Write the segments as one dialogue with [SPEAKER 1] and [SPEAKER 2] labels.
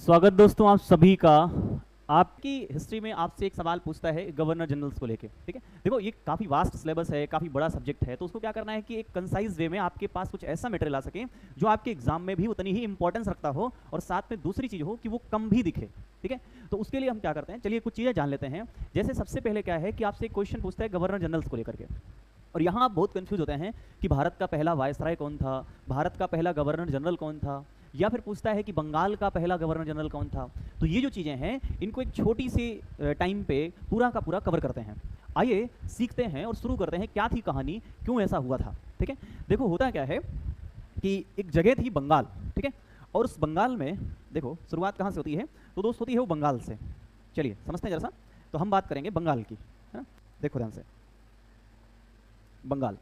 [SPEAKER 1] स्वागत दोस्तों आप सभी का। आपकी हिस्ट्री में आपसे एक सवाल पूछता है गवर्नर जनरल्स को लेके। ठीक है, देखो ये काफ़ी वास्ट सिलेबस है, काफ़ी बड़ा सब्जेक्ट है, तो उसको क्या करना है कि एक कंसाइज वे में आपके पास कुछ ऐसा मटेरियल आ सके जो आपके एग्जाम में भी उतनी ही इंपॉर्टेंस रखता हो और साथ में दूसरी चीज़ हो कि वो कम भी दिखे। ठीक है, तो उसके लिए हम क्या करते हैं, चलिए कुछ चीज़ें जान लेते हैं। जैसे सबसे पहले क्या है कि आपसे एक क्वेश्चन पूछता है गवर्नर जनरल्स को लेकर के, और यहाँ आप बहुत कंफ्यूज होते हैं कि भारत का पहला वायसराय कौन था, भारत का पहला गवर्नर जनरल कौन था, या फिर पूछता है कि बंगाल का पहला गवर्नर जनरल कौन था। तो ये जो चीज़ें हैं इनको एक छोटी सी टाइम पे पूरा का पूरा कवर करते हैं। आइए सीखते हैं और शुरू करते हैं क्या थी कहानी, क्यों ऐसा हुआ था। ठीक है, देखो होता क्या है कि एक जगह थी बंगाल। ठीक है, और उस बंगाल में देखो शुरुआत कहाँ से होती है, तो दोस्त होती है वो बंगाल से। चलिए समझते हैं जरा सा। तो हम बात करेंगे बंगाल की, है ना। देखो ध्यान से, बंगाल,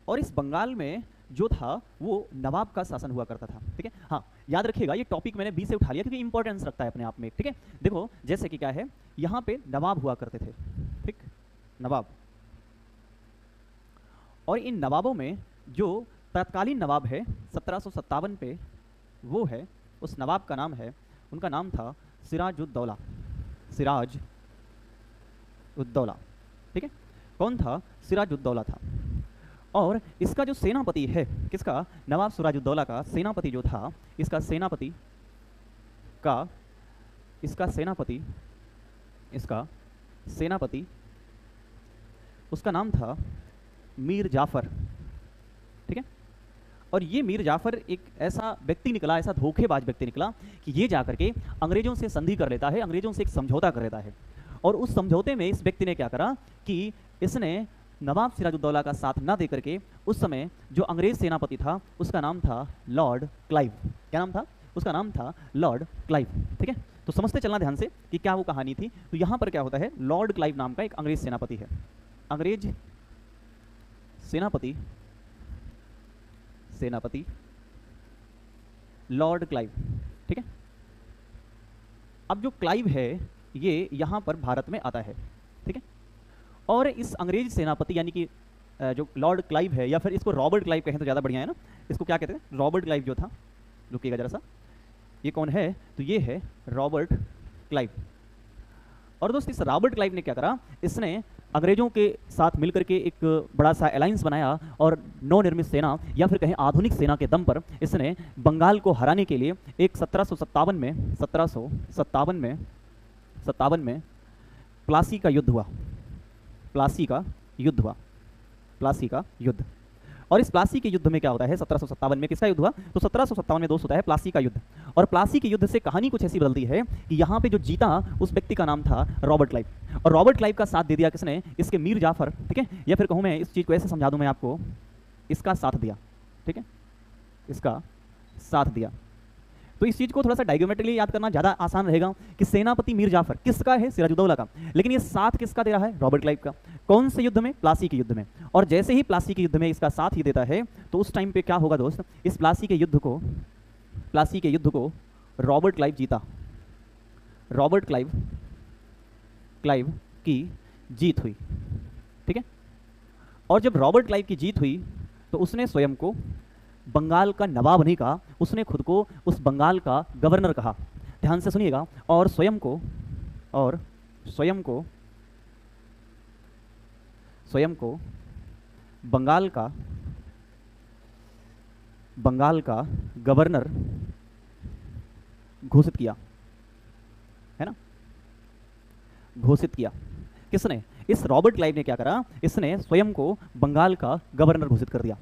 [SPEAKER 1] और इस बंगाल में जो था वो नवाब का शासन हुआ करता था। ठीक है, हाँ याद रखिएगा ये टॉपिक मैंने बी से उठा लिया क्योंकि इंपॉर्टेंस रखता है अपने आप में। ठीक है, देखो जैसे कि क्या है, यहाँ पे नवाब हुआ करते थे। ठीक, नवाब, और इन नवाबों में जो तत्कालीन नवाब है 1757 पे, वो है, उस नवाब का नाम है, उनका नाम था सिराजुद्दौला। सिराज उद्दौला। ठीक है, कौन था, सिराजुद्दौला था। और इसका जो सेनापति है, किसका, नवाब सिराजुद्दौला का सेनापति जो था, इसका सेनापति का इसका सेनापति इसका सेनापति उसका नाम था मीर जाफर। ठीक है, और ये मीर जाफर एक ऐसा व्यक्ति निकला, ऐसा धोखेबाज व्यक्ति निकला कि ये जाकर के अंग्रेजों से संधि कर लेता है, अंग्रेजों से एक समझौता कर लेता है। और उस समझौते में इस व्यक्ति ने क्या करा कि इसने नवाब सिराजुद्दौला का साथ ना देकर के उस समय जो अंग्रेज सेनापति था उसका नाम था लॉर्ड क्लाइव। क्या नाम था, उसका नाम था लॉर्ड क्लाइव। ठीक है, तो समझते चलना ध्यान से कि क्या वो कहानी थी। तो यहाँ पर क्या होता है, लॉर्ड क्लाइव नाम का एक अंग्रेज सेनापति है, अंग्रेज सेनापति सेनापति लॉर्ड क्लाइव। ठीक है, अब जो क्लाइव है ये यहाँ पर भारत में आता है। ठीक है, और इस अंग्रेज सेनापति यानी कि जो लॉर्ड क्लाइव है, या फिर इसको रॉबर्ट क्लाइव कहें तो ज़्यादा बढ़िया है ना, इसको क्या कहते हैं, रॉबर्ट क्लाइव जो था, रुकिएगा जरा सा, ये कौन है, तो ये है रॉबर्ट क्लाइव। और दोस्त इस रॉबर्ट क्लाइव ने क्या करा, इसने अंग्रेजों के साथ मिलकर के एक बड़ा सा अलायंस बनाया और नवनिर्मित सेना या फिर कहें आधुनिक सेना के दम पर इसने बंगाल को हराने के लिए एक 1757 में प्लासी का युद्ध हुआ। प्लासी का युद्ध। और इस प्लासी के युद्ध में क्या होता है, 1757 में किसका युद्ध हुआ, तो 1757 में दोस्त होता है प्लासी का युद्ध। और प्लासी के युद्ध से कहानी कुछ ऐसी बदलती है कि यहाँ पे जो जीता उस व्यक्ति का नाम था रॉबर्ट क्लाइव, और रॉबर्ट क्लाइव का साथ दे दिया किसने, इसके मीर जाफर। ठीक है, या फिर कहूँ मैं इस चीज़ को ऐसे समझा दूँ मैं आपको, इसका साथ दिया। ठीक है, इसका साथ दिया। तो इस चीज़ को थोड़ा सा डायग्रामेट्रिकली याद करना ज़्यादा आसान रहेगा कि सेनापति मीर जाफर किसका है, सिराजुद्दौला का, लेकिन ये साथ किसका दे रहा है, रॉबर्ट क्लाइव का। कौन से युद्ध में, प्लासी के युद्ध में। और जैसे ही प्लासी के युद्ध में इसका साथ ही देता है तो उस टाइम पे क्या होगा दोस्त, इस प्लासी के युद्ध को रॉबर्ट क्लाइव जीता। रॉबर्ट क्लाइव की जीत हुई। ठीक है, और जब रॉबर्ट क्लाइव की जीत हुई तो उसने स्वयं को बंगाल का नवाब नहीं कहा, उसने खुद को उस बंगाल का गवर्नर कहा। ध्यान से सुनिएगा, और स्वयं को बंगाल का गवर्नर घोषित किया, है ना, घोषित किया। किसने, इस रॉबर्ट क्लाइव ने क्या करा, इसने स्वयं को बंगाल का गवर्नर घोषित कर दिया।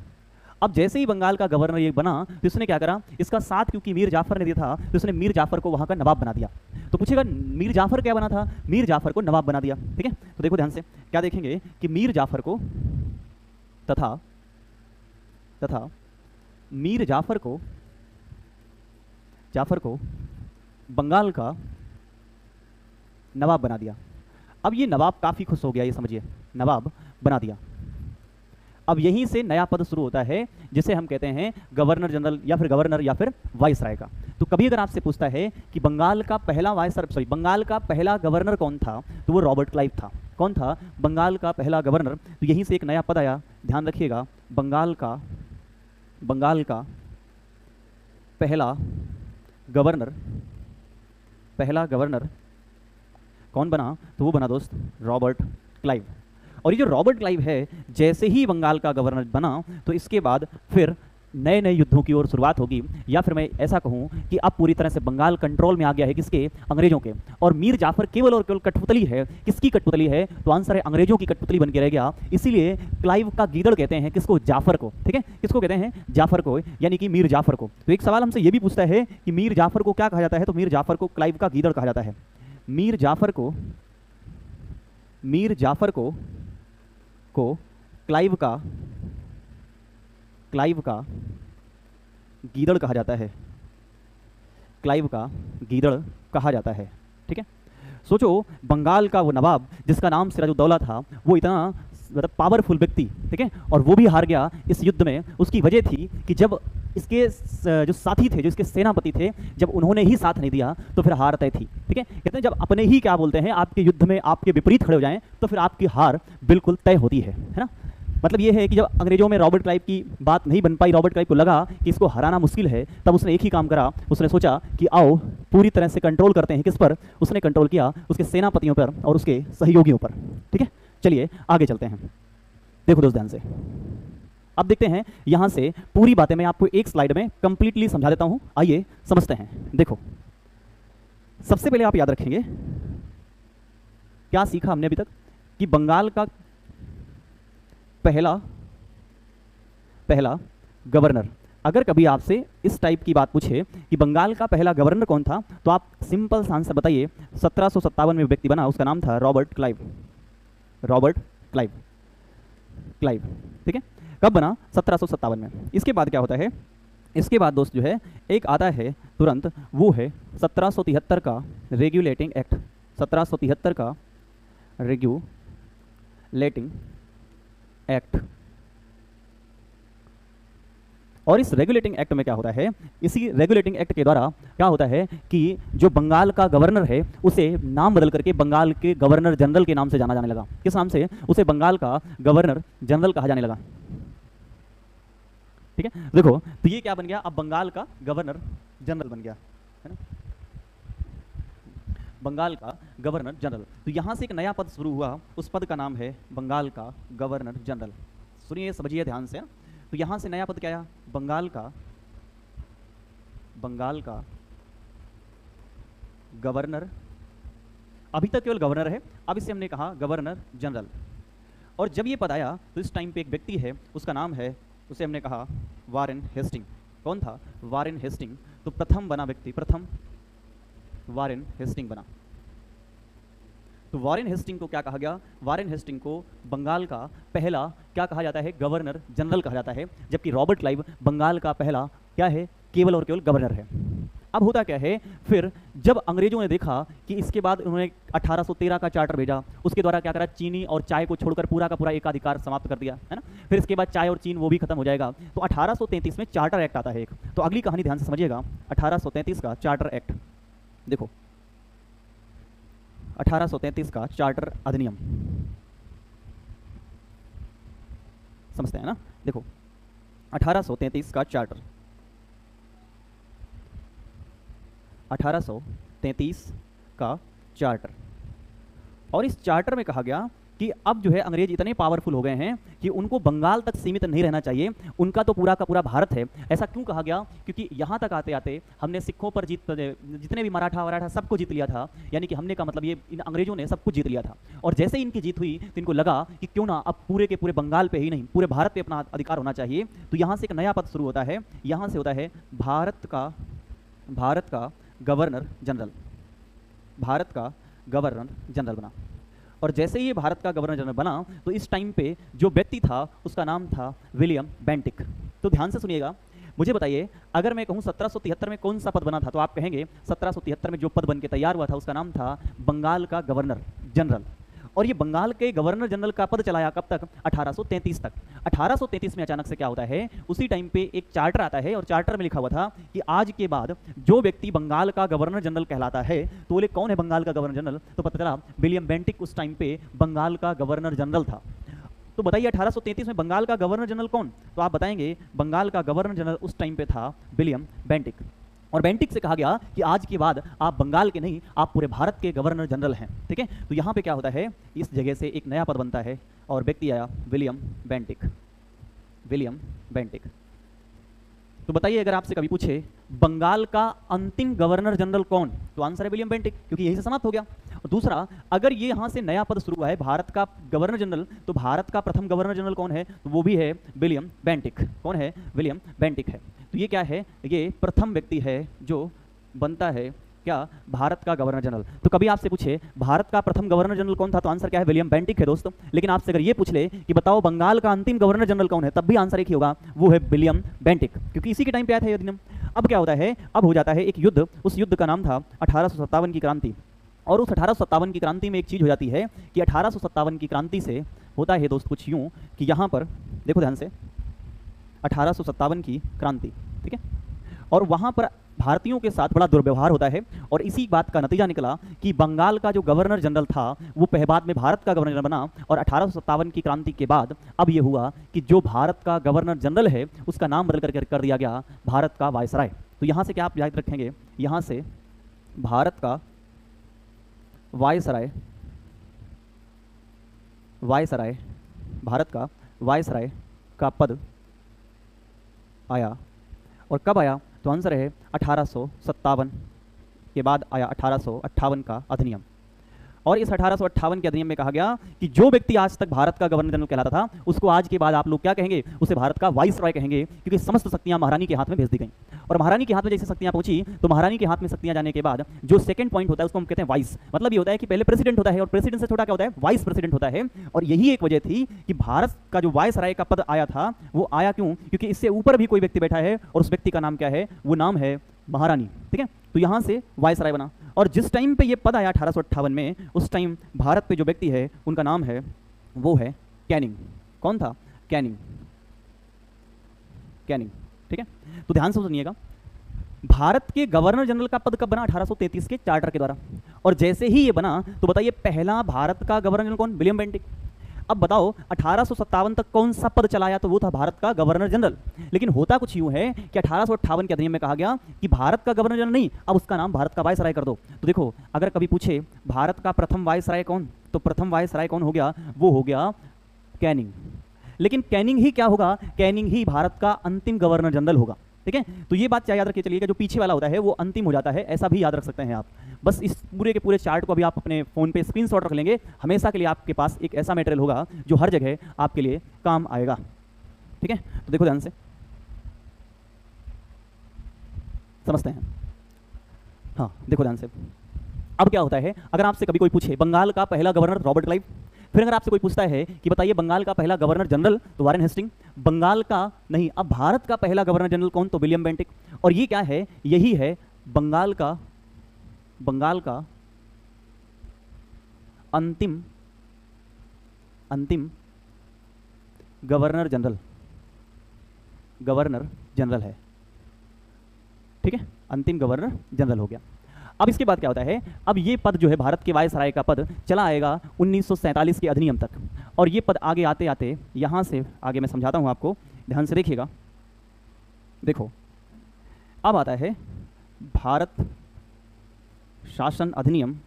[SPEAKER 1] अब जैसे ही बंगाल का गवर्नर ये बना तो इसने क्या करा, इसका साथ क्योंकि मीर जाफर ने दिया था तो इसने मीर जाफर को वहाँ का नवाब बना दिया। तो पूछेगा मीर जाफर क्या बना था, मीर जाफर को नवाब बना दिया। ठीक है, तो देखो ध्यान से क्या देखेंगे कि मीर जाफर को तथा मीर जाफर को बंगाल का नवाब बना दिया। अब ये नवाब काफ़ी खुश हो गया, ये समझिए, नवाब बना दिया। अब यहीं से नया पद शुरू होता है जिसे हम कहते हैं गवर्नर जनरल या फिर गवर्नर या फिर वाइसराय का। तो कभी अगर आपसे पूछता है कि बंगाल का पहला गवर्नर कौन था, तो वो रॉबर्ट क्लाइव था। कौन था, बंगाल का पहला गवर्नर। तो यहीं से एक नया पद आया, ध्यान रखिएगा, बंगाल का पहला गवर्नर, पहला गवर्नर कौन बना? तो वो बना दोस्त रॉबर्ट क्लाइव। और ये जो रॉबर्ट क्लाइव है, जैसे ही बंगाल का गवर्नर बना तो इसके बाद फिर नए नए युद्धों की ओर शुरुआत होगी, या फिर मैं ऐसा कहूँ कि अब पूरी तरह से बंगाल कंट्रोल में आ गया है किसके? अंग्रेजों के। और मीर जाफर केवल और केवल कठपुतली है। किसकी कठपुतली है? तो आंसर है अंग्रेजों की कठपुतली बन के रह गया। इसीलिए क्लाइव का गीदड़ कहते हैं किसको? जाफर को। ठीक है, किसको कहते हैं? जाफर को, यानी कि मीर जाफर को। तो एक सवाल हमसे ये भी पूछता है कि मीर जाफर को क्या कहा जाता है? तो मीर जाफर को क्लाइव का गीदड़ कहा जाता है। मीर जाफर को क्लाइव का गीदड़ कहा जाता है। क्लाइव का गीदड़ कहा जाता है। ठीक है, सोचो बंगाल का वो नवाब जिसका नाम सिराजुद्दौला था, वो इतना मतलब पावरफुल व्यक्ति, ठीक है, और वो भी हार गया इस युद्ध में। उसकी वजह थी कि जब इसके जो साथी थे, जो इसके सेनापति थे, जब उन्होंने ही साथ नहीं दिया तो फिर हार तय थी। ठीक है, कहते हैं जब अपने ही क्या बोलते हैं आपके युद्ध में आपके विपरीत खड़े हो जाएं तो फिर आपकी हार बिल्कुल तय होती है ना। मतलब ये है कि जब अंग्रेजों में रॉबर्ट क्लाइव की बात नहीं बन पाई, रॉबर्ट क्लाइव को लगा कि इसको हराना मुश्किल है, तब उसने एक ही काम करा। उसने सोचा कि आओ पूरी तरह से कंट्रोल करते हैं। किस पर? उसने कंट्रोल किया उसके सेनापतियों पर और उसके सहयोगियों पर। ठीक है, चलिए आगे चलते हैं। देखो दोस्त ध्यान से, अब देखते हैं यहां से पूरी बातें मैं आपको एक स्लाइड में कंप्लीटली समझा देता हूं। आइए समझते हैं। देखो, सबसे पहले आप याद रखेंगे क्या सीखा हमने अभी तक, कि बंगाल का पहला गवर्नर, अगर कभी आपसे इस टाइप की बात पूछे कि बंगाल का पहला गवर्नर कौन था, तो आप सिंपल सा आंसर बताइए। 1757 में व्यक्ति बना, उसका नाम था Robert Clive. Robert Clive, Clive. ठीक है, कब बना? 1757 में। इसके बाद क्या होता है? इसके बाद दोस्त जो है एक आता है तुरंत, वो है 1773 का रेगुलेटिंग एक्ट। 1773 का रेगुलेटिंग एक्ट। और इस रेगुलेटिंग एक्ट में क्या होता है? इसी रेगुलेटिंग एक्ट के द्वारा क्या होता है कि जो बंगाल का गवर्नर है उसे नाम बदल करके बंगाल के गवर्नर जनरल के नाम से जाना जाने लगा। किस नाम से? उसे बंगाल का गवर्नर जनरल कहा जाने लगा। ठीक है, देखो तो ये क्या बन गया? अब बंगाल का गवर्नर जनरल बन गया, है ना, बंगाल का गवर्नर जनरल। तो यहां से एक नया पद शुरू हुआ, उस पद का नाम है बंगाल का गवर्नर जनरल। सुनिए समझिए ध्यान से। तो यहां से नया पद क्या आया? बंगाल का गवर्नर। अभी तक केवल गवर्नर है, अब इसे हमने कहा गवर्नर जनरल। और जब ये पद आया तो इस टाइम पे एक व्यक्ति है, उसका नाम है, उसे हमने कहा वारेन हेस्टिंग। कौन था? Warren Hastings. तो प्रथम बना व्यक्ति, प्रथम वारेन हेस्टिंग बना। तो वारेन हेस्टिंग को क्या कहा गया? वारेन हेस्टिंग को बंगाल का पहला क्या कहा जाता है? गवर्नर जनरल कहा जाता है। जबकि रॉबर्ट क्लाइव बंगाल का पहला क्या है? केवल और केवल गवर्नर है। अब होता क्या है, फिर जब अंग्रेजों ने देखा कि इसके बाद उन्होंने 1813 का चार्टर भेजा, उसके द्वारा क्या करा? चीनी और चाय को छोड़कर पूरा का पूरा एकाधिकार समाप्त कर दिया, है ना। फिर इसके बाद चाय और चीन वो भी खत्म हो जाएगा। तो 1833 में चार्टर एक्ट आता है एक। तो अगली कहानी ध्यान से समझिएगा। 1833 का चार्टर एक्ट, देखो 1833 का चार्टर अधिनियम, समझते हैं ना। देखो 1833 का चार्टर, 1833 का चार्टर। और इस चार्टर में कहा गया कि अब जो है अंग्रेज इतने पावरफुल हो गए हैं कि उनको बंगाल तक सीमित नहीं रहना चाहिए, उनका तो पूरा का पूरा भारत है। ऐसा क्यों कहा गया? क्योंकि यहाँ तक आते आते हमने सिखों पर जितने भी मराठा सबको जीत लिया था। यानी कि हमने का मतलब ये इन अंग्रेजों ने सब कुछ जीत लिया था। और जैसे ही इनकी जीत हुई तो इनको लगा कि क्यों ना अब पूरे के पूरे बंगाल पे ही नहीं, पूरे भारत पे अपना अधिकार होना चाहिए। तो यहाँ से एक नया पद शुरू होता है। यहाँ से होता है भारत का गवर्नर जनरल। भारत का गवर्नर जनरल बना। और जैसे ही ये भारत का गवर्नर जनरल बना तो इस टाइम पे जो व्यक्ति था उसका नाम था विलियम बेंटिक। तो ध्यान से सुनिएगा, मुझे बताइए अगर मैं कहूँ 1773 में कौन सा पद बना था, तो आप कहेंगे 1773 में जो पद बन के तैयार हुआ था उसका नाम था बंगाल का गवर्नर जनरल। और ये बंगाल के गवर्नर जनरल का पद चलाया कब तक? 1833 तक। 1833 में अचानक से क्या होता है, उसी टाइम पे एक चार्टर आता है और चार्टर में लिखा हुआ था कि आज के बाद जो व्यक्ति बंगाल का गवर्नर जनरल कहलाता है, तो बोले कौन है बंगाल का गवर्नर जनरल? तो पता चला विलियम बेंटिक उस टाइम पे बंगाल का गवर्नर जनरल था। तो बताइए 1833 में बंगाल का गवर्नर जनरल कौन? तो आप बताएंगे बंगाल का गवर्नर जनरल उस टाइम पे था विलियम बेंटिक। और बेंटिक से कहा गया कि आज के बाद आप बंगाल के नहीं, आप पूरे भारत के गवर्नर जनरल हैं। ठीक है, तो यहाँ पे क्या होता है, इस जगह से एक नया पद बनता है और व्यक्ति आया विलियम बेंटिक। William Bentinck. तो बताइए, अगर आपसे कभी पूछे बंगाल का अंतिम गवर्नर जनरल कौन, तो आंसर है विलियम बेंटिक, क्योंकि यही से समाप्त हो गया। और दूसरा, अगर ये यहाँ से नया पद शुरू हुआ है भारत का गवर्नर जनरल, तो भारत का प्रथम गवर्नर जनरल कौन है, तो वो भी है विलियम बेंटिक। कौन है, विलियम बेंटिक है। तो ये क्या है, ये प्रथम व्यक्ति है जो बनता है क्या, भारत का गवर्नर जनरल। तो कभी आपसे पूछे भारत का प्रथम गवर्नर जनरल कौन था, तो आंसर क्या है, विलियम बेंटिक है दोस्तों। लेकिन आपसे अगर ये पूछ ले कि बताओ बंगाल का अंतिम गवर्नर जनरल कौन है, तब भी आंसर एक ही होगा, वो है विलियम बेंटिक, क्योंकि इसी के टाइम पे आया था ये अधिनियम। अब क्या होता है, अब हो जाता है एक युद्ध, उस युद्ध का नाम था 1857 की क्रांति। और उस 1857 की क्रांति में एक चीज़ हो जाती है कि 1857 की क्रांति से होता है दोस्त कुछ यूँ कि यहाँ पर देखो ध्यान से, 1857 की क्रांति, ठीक है, और वहाँ पर भारतीयों के साथ बड़ा दुर्व्यवहार होता है। और इसी बात का नतीजा निकला कि बंगाल का जो गवर्नर जनरल था वो बाद में भारत का गवर्नर जनरल बना। और 1857 की क्रांति के बाद अब ये हुआ कि जो भारत का गवर्नर जनरल है उसका नाम बदल कर दिया गया भारत का वायसराय। तो यहाँ से क्या आप याद रखेंगे, यहाँ से भारत का वायसराय, वायसराय, भारत का वायसराय का पद आया। और कब आया, तो आंसर है 1857 के बाद आया 1858 का अधिनियम। और इस 1858 के अधिनियम में कहा गया कि जो व्यक्ति आज तक भारत का गवर्नर जनरल कहलाता था उसको आज के बाद आप लोग क्या कहेंगे, उसे भारत का वाइसरॉय कहेंगे, क्योंकि समस्त शक्तियां महारानी के हाथ में भेज दी गई। और महारानी के हाथ में जैसे शक्तियां पहुंची, तो महारानी के हाथ में शक्तियां जाने के बाद जो सेकंड पॉइंट होता है उसको हम कहते हैं वाइस। मतलब ये होता है कि पहले प्रेसिडेंट होता है और प्रेसिडेंट से छोटा क्या होता है, वाइस प्रेसिडेंट होता है। और यही एक वजह थी कि भारत का जो वायसराय का पद आया था वो आया क्यों, क्योंकि इससे ऊपर भी कोई व्यक्ति बैठा है और उस व्यक्ति का नाम क्या है, वो नाम है महारानी। ठीक है, तो यहां से वायसराय बना। और जिस टाइम पे ये पद आया 1858 में, उस टाइम भारत पे जो व्यक्ति है उनका नाम है, वो है कैनिंग। कौन था, कैनिंग, कैनिंग। ठीक है, तो ध्यान से सुनिएगा, भारत के गवर्नर जनरल का पद कब बना, 1833 के चार्टर के द्वारा। और जैसे ही ये बना तो बताइए पहला भारत का गवर्नर जनरल कौन, विलियम बेंटिक। अब बताओ 1857 तक कौन सा पद चलाया, तो वो था भारत का गवर्नर जनरल। लेकिन होता कुछ यूं है कि 1858 के अधिनियम में कहा गया कि भारत का गवर्नर जनरल नहीं, अब उसका नाम भारत का वायसराय कर दो। तो देखो, अगर कभी पूछे भारत का प्रथम वायसराय कौन, तो प्रथम वायसराय कौन हो गया, वो हो गया कैनिंग। लेकिन कैनिंग ही क्या होगा, कैनिंग ही भारत का अंतिम गवर्नर जनरल होगा। ठीक है, तो ये बात क्या याद रखिए चलिएगा, जो पीछे वाला होता है वो अंतिम हो जाता है, ऐसा भी याद रख सकते हैं आप। बस इस पूरे के पूरे चार्ट को अभी आप अपने फ़ोन पे स्क्रीनशॉट रख लेंगे, हमेशा के लिए आपके पास एक ऐसा मटेरियल होगा जो हर जगह आपके लिए काम आएगा। ठीक है, तो देखो ध्यान से, समझते हैं। हाँ देखो ध्यान से, अब क्या होता है, अगर आपसे कभी कोई पूछे बंगाल का पहला गवर्नर रॉबर्ट क्लाइव, फिर अगर आपसे कोई पूछता है कि बताइए बंगाल का पहला गवर्नर जनरल, तो वारेन हेस्टिंग। बंगाल का नहीं, अब भारत का पहला गवर्नर जनरल कौन, तो विलियम बेंटिक। और ये क्या है, यही है बंगाल का अंतिम गवर्नर जनरल, गवर्नर जनरल है। ठीक है, अंतिम गवर्नर जनरल हो गया। अब इसके बाद क्या होता है, अब ये पद जो है भारत के वायसराय का पद चला आएगा 1947 के अधिनियम तक। और ये पद आगे आते आते यहाँ से आगे मैं समझाता हूँ आपको, ध्यान से देखिएगा। देखो, अब आता है भारत शासन अधिनियम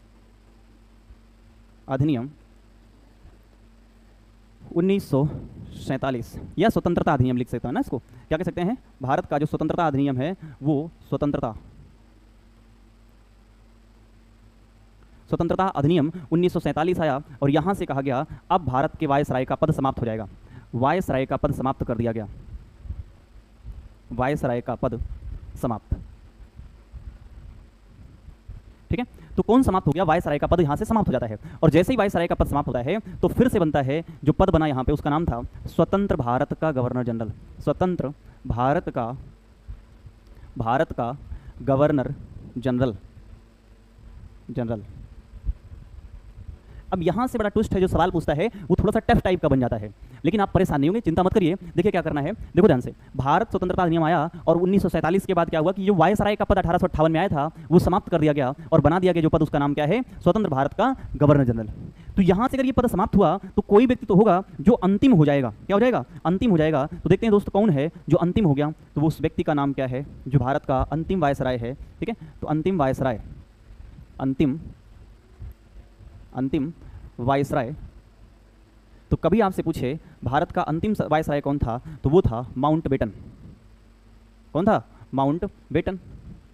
[SPEAKER 1] 1947, या स्वतंत्रता अधिनियम लिख सकते हैं ना, इसको क्या कह सकते हैं, भारत का जो स्वतंत्रता अधिनियम है वो स्वतंत्रता अधिनियम 1947 आया। और यहाँ से कहा गया अब भारत के वायसराय का पद समाप्त हो जाएगा, वायसराय का पद समाप्त कर दिया गया, वायसराय का पद समाप्त। ठीक है, तो कौन समाप्त हो गया, वायसराय का पद यहाँ से समाप्त हो जाता है। और जैसे ही वायसराय का पद समाप्त होता है तो फिर से बनता है जो पद बना यहाँ पे, उसका नाम था स्वतंत्र भारत का गवर्नर जनरल, स्वतंत्र भारत का गवर्नर जनरल। अब यहाँ से बड़ा ट्विस्ट है, जो सवाल पूछता है वो थोड़ा सा टफ टाइप का बन जाता है, लेकिन आप परेशान नहीं होंगे, चिंता मत करिए। देखिए क्या करना है, देखो ध्यान से, भारत स्वतंत्रता अधिनियम आया और 1947 के बाद क्या हुआ कि जो वायसराय का पद 1858 में आया था वो समाप्त कर दिया गया और बना दिया गया जो पद, उसका नाम क्या है, स्वतंत्र भारत का गवर्नर जनरल। तो यहाँ से अगर ये पद समाप्त हुआ तो कोई व्यक्ति तो होगा जो अंतिम हो जाएगा। क्या हो जाएगा? अंतिम हो जाएगा। तो देखते हैं दोस्तों कौन है जो अंतिम हो गया। तो वो उस व्यक्ति का नाम क्या है जो भारत का अंतिम वायसराय है। ठीक है, तो अंतिम वायसराय, अंतिम वायसराय। तो कभी आपसे पूछे भारत का अंतिम वायसराय कौन था, तो वो था माउंटबेटन। कौन था? माउंटबेटन।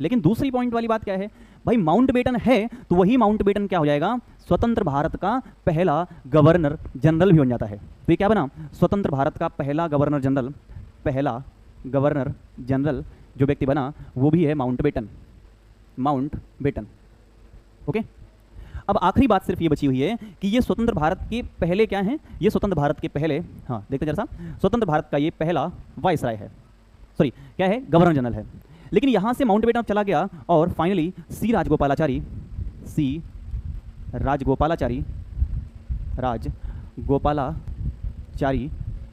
[SPEAKER 1] लेकिन दूसरी पॉइंट वाली बात क्या है भाई, माउंटबेटन है तो वही माउंटबेटन क्या हो जाएगा? स्वतंत्र भारत का पहला गवर्नर जनरल भी बन जाता है। तो ये क्या बना? स्वतंत्र भारत का पहला गवर्नर जनरल, पहला गवर्नर जनरल जो व्यक्ति बना वो भी है माउंटबेटन। माउंटबेटन। ओके, अब आखिरी बात सिर्फ ये बची हुई है कि ये स्वतंत्र भारत के पहले क्या हैं? ये स्वतंत्र भारत के पहले, हाँ देखते जरा सा, स्वतंत्र भारत का ये पहला वायसराय है, सॉरी क्या है? गवर्नर जनरल है। लेकिन यहाँ से माउंटबेटन चला गया और फाइनली सी राजगोपालाचारी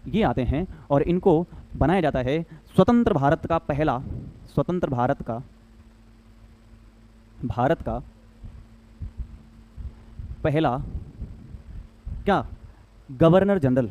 [SPEAKER 1] ये आते हैं और इनको बनाया जाता है स्वतंत्र भारत का पहला, स्वतंत्र भारत का पहला क्या? Governor general.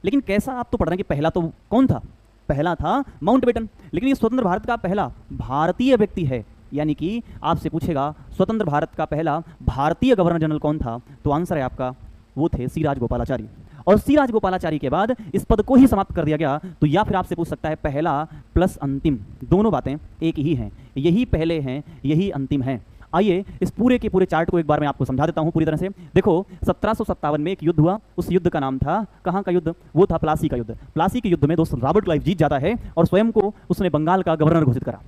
[SPEAKER 1] लेकिन कैसा? आप तो पढ़ रहे हैं कि पहला तो कौन था? पहला था माउंटबेटन। लेकिन ये स्वतंत्र भारत का पहला भारतीय व्यक्ति है, यानी कि आपसे पूछेगा स्वतंत्र भारत का पहला भारतीय गवर्नर जनरल कौन था, तो आंसर है आपका वो थे सी राजगोपालाचारी। और सी राजगोपालाचारी के बाद इस पद को ही समाप्त कर दिया गया। तो या फिर आपसे पूछ सकता है पहला प्लस अंतिम, दोनों बातें एक ही हैं, यही पहले हैं यही अंतिम हैं। आइए इस पूरे के पूरे चार्ट को एक बार मैं आपको समझा देता हूं पूरी तरह से। देखो 1757 में एक युद्ध हुआ, उस युद्ध का नाम था, कहाँ का युद्ध? वो था प्लासी का युद्ध। प्लासी के युद्ध में दोस्त रॉबर्ट क्लाइव जीत जाता है और स्वयं को उसने बंगाल का गवर्नर घोषित करा।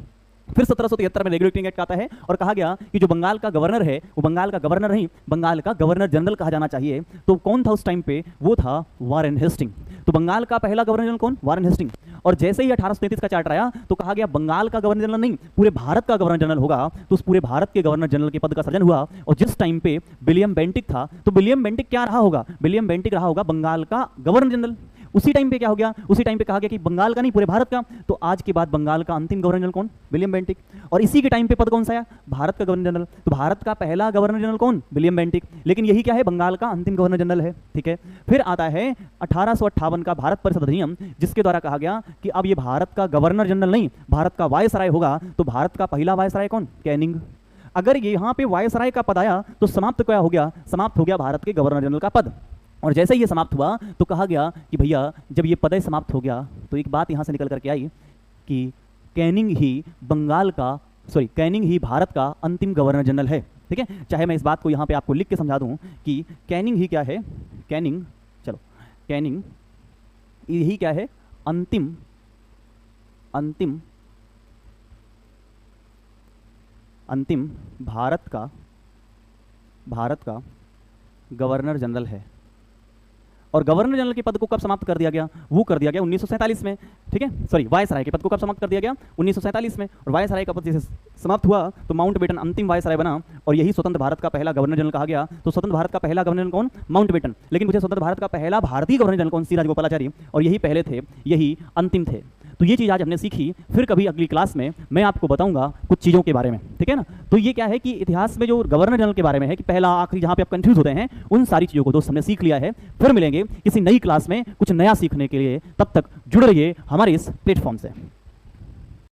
[SPEAKER 1] फिर 1773 में रेगुलेटिंग एक्ट आता है और कहा गया कि जो बंगाल का गवर्नर है वो बंगाल का गवर्नर नहीं, बंगाल का गवर्नर जनरल कहा जाना चाहिए। तो कौन था उस टाइम पे? वो था वारेन हेस्टिंग। तो बंगाल का पहला गवर्नर जनरल कौन? Warren Hastings. और जैसे ही 1833 का चार्टर आया तो कहा गया बंगाल का गवर्नर जनरल नहीं, पूरे भारत का गवर्नर जनरल होगा। तो उस पूरे भारत के गवर्नर जनरल के पद का सृजन हुआ। और जिस टाइम पे विलियम बेंटिक था, तो विलियम बेंटिक क्या रहा होगा? विलियम बेंटिक रहा होगा बंगाल का गवर्नर जनरल। उसी टाइम पे क्या हो गया? उसी टाइम पे कहा गया कि बंगाल का नहीं पूरे भारत का। तो आज के बाद बंगाल का अंतिम गवर्नर जनरल कौन? William Bentinck. और इसी के टाइम पे पद कौन सा आया? भारत का गवर्नर जनरल। तो भारत का पहला गवर्नर जनरल कौन? William Bentinck. लेकिन यही क्या है? बंगाल का अंतिम गवर्नर जनरल है। ठीक है, फिर आता है 1858 का भारत परिषद अधिनियम, जिसके द्वारा कहा गया कि अब ये भारत का गवर्नर जनरल नहीं, भारत का वायसराय होगा। तो भारत का पहला वायसराय कौन? कैनिंग। अगर यहाँ पे वायसराय का पद आया तो समाप्त क्या हो गया? समाप्त हो गया भारत के गवर्नर जनरल का पद। और जैसे ही ये समाप्त हुआ तो कहा गया कि भैया जब ये पद समाप्त हो गया तो एक बात यहाँ से निकल करके आई कि कैनिंग ही भारत का अंतिम गवर्नर जनरल है। ठीक है, चाहे मैं इस बात को यहाँ पे आपको लिख के समझा दूँ कि कैनिंग ही क्या है? कैनिंग यही क्या है? अंतिम भारत का गवर्नर जनरल है। और गवर्नर जनरल के पद को कब समाप्त कर दिया गया? वो कर दिया गया 1947 में। ठीक है, सॉरी, वायसराय के पद को कब समाप्त कर दिया गया? 1947 में। और वायसराय का पद जैसे समाप्त हुआ तो माउंटबेटन अंतिम वायसराय बना और यही स्वतंत्र भारत का पहला गवर्नर जनरल कहा गया। तो स्वतंत्र भारत का पहला गवर्नर जनरल कौन? माउंटबेटन। लेकिन मुझे स्वतंत्र भारत का पहला भारतीय गवर्नर जनरल कौन? सी राजगोपालाचारी। और यही पहले थे, यही अंतिम थे। तो ये चीज़ आज हमने सीखी। फिर कभी अगली क्लास में मैं आपको बताऊंगा कुछ चीज़ों के बारे में। ठीक है ना, तो ये क्या है कि इतिहास में जो गवर्नर जनरल के बारे में है कि पहला आखिरी, जहाँ पे आप कंफ्यूज होते हैं, उन सारी चीज़ों को दोस्त हमने सीख लिया है। फिर मिलेंगे किसी नई क्लास में कुछ नया सीखने के लिए। तब तक जुड़ रहिए हमारे इस प्लेटफॉर्म से।